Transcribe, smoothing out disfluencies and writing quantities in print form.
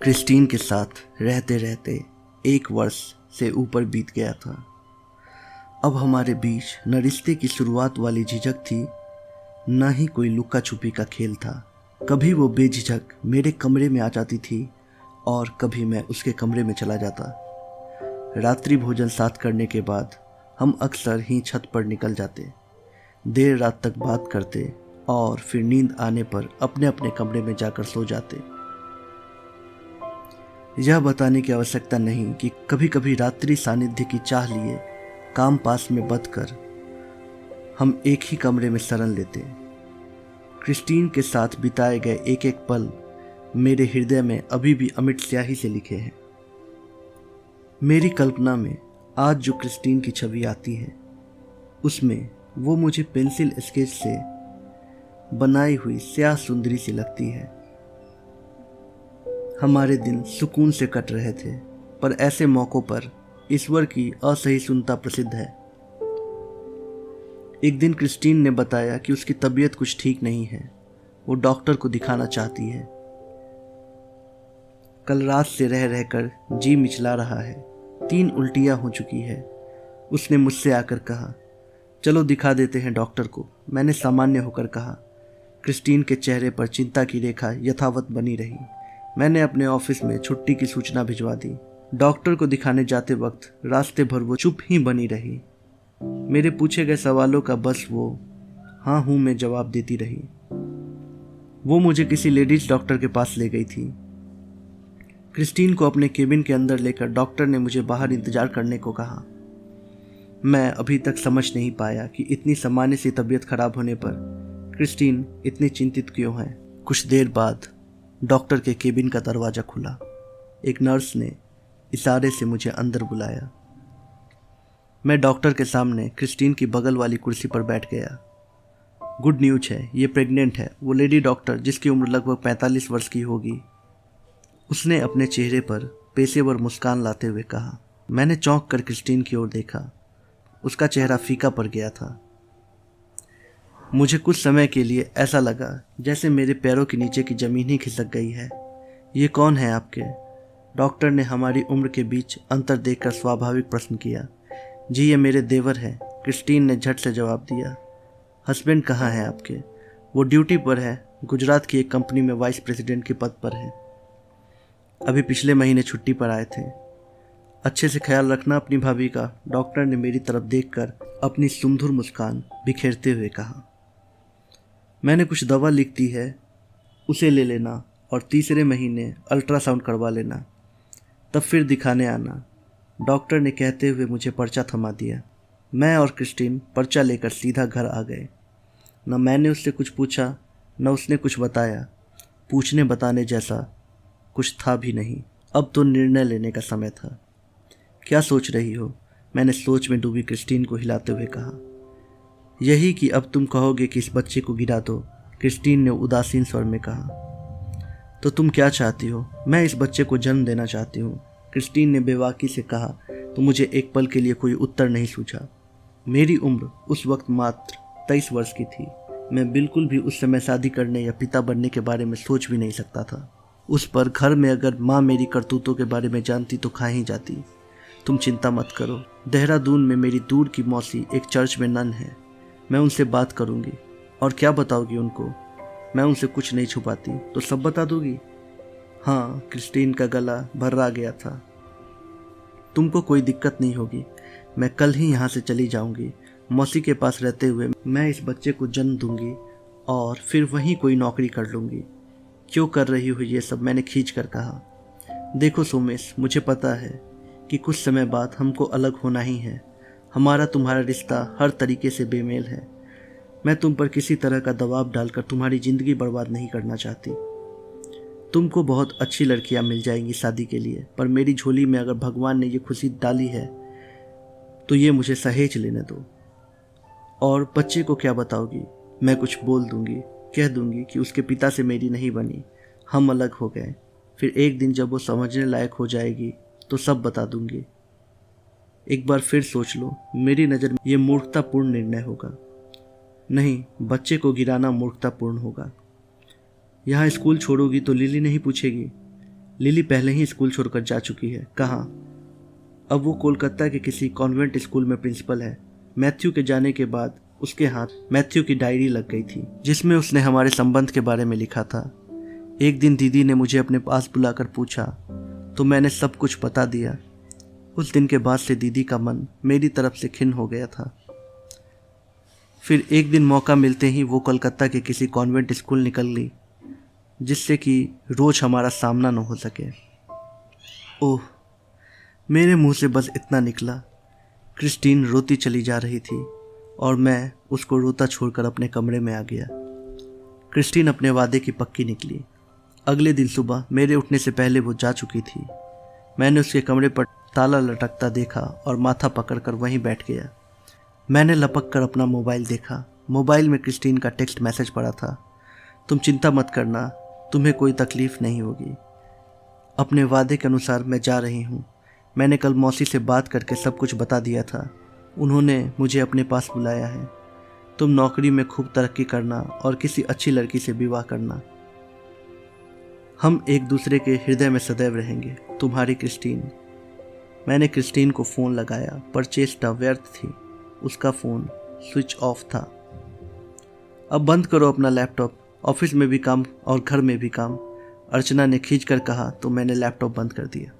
Christine के साथ रहते रहते 1 वर्ष से ऊपर बीत गया था। अब हमारे बीच न रिश्ते की शुरुआत वाली झिझक थी, न ही कोई लुक्का छुपी का खेल था। कभी वो बेझिझक मेरे कमरे में आ जाती थी और कभी मैं उसके कमरे में चला जाता। रात्रि भोजन साथ करने के बाद हम अक्सर ही छत पर निकल जाते, देर रात तक बात करते और फिर नींद आने पर अपने अपने कमरे में जाकर सो जाते। यह बताने की आवश्यकता नहीं कि कभी कभी रात्रि सानिध्य की चाह लिए काम पास में बंद कर हम एक ही कमरे में शरण लेते। क्रिस्टीन के साथ बिताए गए एक एक पल मेरे हृदय में अभी भी अमिट स्याही से लिखे हैं। मेरी कल्पना में आज जो क्रिस्टीन की छवि आती है, उसमें वो मुझे पेंसिल स्केच से बनाई हुई स्याह सुंदरी सी लगती है। हमारे दिन सुकून से कट रहे थे, पर ऐसे मौक़ों पर ईश्वर की असहिष्णुता प्रसिद्ध है। एक दिन क्रिस्टीन ने बताया कि उसकी तबीयत कुछ ठीक नहीं है, वो डॉक्टर को दिखाना चाहती है। कल रात से रह रहकर जी मिचला रहा है, 3 उल्टियाँ हो चुकी है। उसने मुझसे आकर कहा, चलो दिखा देते हैं डॉक्टर को। मैंने सामान्य होकर कहा। क्रिस्टीन के चेहरे पर चिंता की रेखा यथावत बनी रही। मैंने अपने ऑफिस में छुट्टी की सूचना भिजवा दी। डॉक्टर को दिखाने जाते वक्त रास्ते भर वो चुप ही बनी रही। मेरे पूछे गए सवालों का बस वो हाँ हूँ में जवाब देती रही। वो मुझे किसी लेडीज डॉक्टर के पास ले गई थी। क्रिस्टीन को अपने केबिन के अंदर लेकर डॉक्टर ने मुझे बाहर इंतजार करने को कहा। मैं अभी तक समझ नहीं पाया कि इतनी सामान्य सी तबीयत खराब होने पर क्रिस्टीन इतनी चिंतित क्यों है। कुछ देर बाद डॉक्टर के केबिन का दरवाज़ा खुला। एक नर्स ने इशारे से मुझे अंदर बुलाया। मैं डॉक्टर के सामने क्रिस्टीन की बगल वाली कुर्सी पर बैठ गया। गुड न्यूज़ है, ये प्रेग्नेंट है। वो लेडी डॉक्टर, जिसकी उम्र लगभग 45 वर्ष की होगी, उसने अपने चेहरे पर पेशेवर मुस्कान लाते हुए कहा। मैंने चौंक कर क्रिस्टीन की ओर देखा। उसका चेहरा फीका पड़ गया था। मुझे कुछ समय के लिए ऐसा लगा जैसे मेरे पैरों के नीचे की ज़मीन ही खिसक गई है। ये कौन है आपके? डॉक्टर ने हमारी उम्र के बीच अंतर देखकर स्वाभाविक प्रश्न किया। जी, ये मेरे देवर हैं, क्रिस्टीन ने झट से जवाब दिया। हस्बैंड कहाँ हैं आपके? वो ड्यूटी पर है, गुजरात की एक कंपनी में वाइस प्रेसिडेंट के पद पर है। अभी पिछले महीने छुट्टी पर आए थे। अच्छे से ख्याल रखना अपनी भाभी का, डॉक्टर ने मेरी तरफ देखकर अपनी सुमधुर मुस्कान बिखेरते हुए कहा। मैंने कुछ दवा लिख दी है, उसे ले लेना और तीसरे महीने अल्ट्रासाउंड करवा लेना, तब फिर दिखाने आना, डॉक्टर ने कहते हुए मुझे पर्चा थमा दिया। मैं और क्रिस्टीन पर्चा लेकर सीधा घर आ गए। न मैंने उससे कुछ पूछा, न उसने कुछ बताया। पूछने बताने जैसा कुछ था भी नहीं। अब तो निर्णय लेने का समय था। क्या सोच रही हो? मैंने सोच में डूबी क्रिस्टीन को हिलाते हुए कहा। यही कि अब तुम कहोगे कि इस बच्चे को गिरा दो, क्रिस्टीन ने उदासीन स्वर में कहा। तो तुम क्या चाहती हो? मैं इस बच्चे को जन्म देना चाहती हूँ, क्रिस्टीन ने बेबाकी से कहा। तो मुझे एक पल के लिए कोई उत्तर नहीं सूझा। मेरी उम्र उस वक्त मात्र 23 वर्ष की थी। मैं बिल्कुल भी उस समय शादी करने या पिता बनने के बारे में सोच भी नहीं सकता था। उस पर घर में अगर माँ मेरी करतूतों के बारे में जानती तो खा ही जाती। तुम चिंता मत करो, देहरादून में मेरी दूर की मौसी एक चर्च में नन है, मैं उनसे बात करूंगी। और क्या बताओगी उनको? मैं उनसे कुछ नहीं छुपाती, तो सब बता दोगी? हाँ, क्रिस्टीन का गला भर्रा गया था। तुमको कोई दिक्कत नहीं होगी, मैं कल ही यहाँ से चली जाऊंगी। मौसी के पास रहते हुए मैं इस बच्चे को जन्म दूंगी और फिर वहीं कोई नौकरी कर लूँगी। क्यों कर रही हो ये सब? मैंने खींच कर कहा। देखो सोमेश, मुझे पता है कि कुछ समय बाद हमको अलग होना ही है। हमारा तुम्हारा रिश्ता हर तरीके से बेमेल है। मैं तुम पर किसी तरह का दबाव डालकर तुम्हारी ज़िंदगी बर्बाद नहीं करना चाहती। तुमको बहुत अच्छी लड़कियां मिल जाएंगी शादी के लिए, पर मेरी झोली में अगर भगवान ने ये खुशी डाली है तो ये मुझे सहेज लेने दो। और बच्चे को क्या बताओगी? मैं कुछ बोल दूंगी, कह दूंगी कि उसके पिता से मेरी नहीं बनी, हम अलग हो गए। फिर एक दिन जब वो समझने लायक हो जाएगी तो सब बता दूंगी। एक बार फिर सोच लो, मेरी नज़र में ये मूर्खतापूर्ण निर्णय होगा। नहीं, बच्चे को गिराना मूर्खतापूर्ण होगा। यहाँ स्कूल छोड़ोगी तो लिली नहीं पूछेगी? लिली पहले ही स्कूल छोड़कर जा चुकी है। कहाँ? अब वो कोलकाता के किसी कॉन्वेंट स्कूल में प्रिंसिपल है। मैथ्यू के जाने के बाद उसके हाथ मैथ्यू की डायरी लग गई थी, जिसमें उसने हमारे संबंध के बारे में लिखा था। एक दिन दीदी ने मुझे अपने पास बुलाकर पूछा तो मैंने सब कुछ बता दिया। उस दिन के बाद से दीदी का मन मेरी तरफ से खिन्न हो गया था। फिर एक दिन मौका मिलते ही वो कोलकाता के किसी कॉन्वेंट स्कूल निकल ली, जिससे कि रोज हमारा सामना न हो सके। ओह, मेरे मुंह से बस इतना निकला। क्रिस्टीन रोती चली जा रही थी और मैं उसको रोता छोड़कर अपने कमरे में आ गया। क्रिस्टीन अपने वादे की पक्की निकली। अगले दिन सुबह मेरे उठने से पहले वो जा चुकी थी। मैंने उसके कमरे पर ताला लटकता देखा और माथा पकड़कर वहीं बैठ गया। मैंने लपक कर अपना मोबाइल देखा। मोबाइल में क्रिस्टीन का टेक्स्ट मैसेज पड़ा था, तुम चिंता मत करना, तुम्हें कोई तकलीफ नहीं होगी। अपने वादे के अनुसार मैं जा रही हूँ। मैंने कल मौसी से बात करके सब कुछ बता दिया था। उन्होंने मुझे अपने पास बुलाया है। तुम नौकरी में खूब तरक्की करना और किसी अच्छी लड़की से विवाह करना। हम एक दूसरे के हृदय में सदैव रहेंगे। तुम्हारी क्रिस्टीन। मैंने क्रिस्टीन को फ़ोन लगाया पर चेष्टा व्यर्थ थी। उसका फ़ोन स्विच ऑफ था। अब बंद करो अपना लैपटॉप, ऑफिस में भी काम और घर में भी काम, अर्चना ने खींच कर कहा तो मैंने लैपटॉप बंद कर दिया।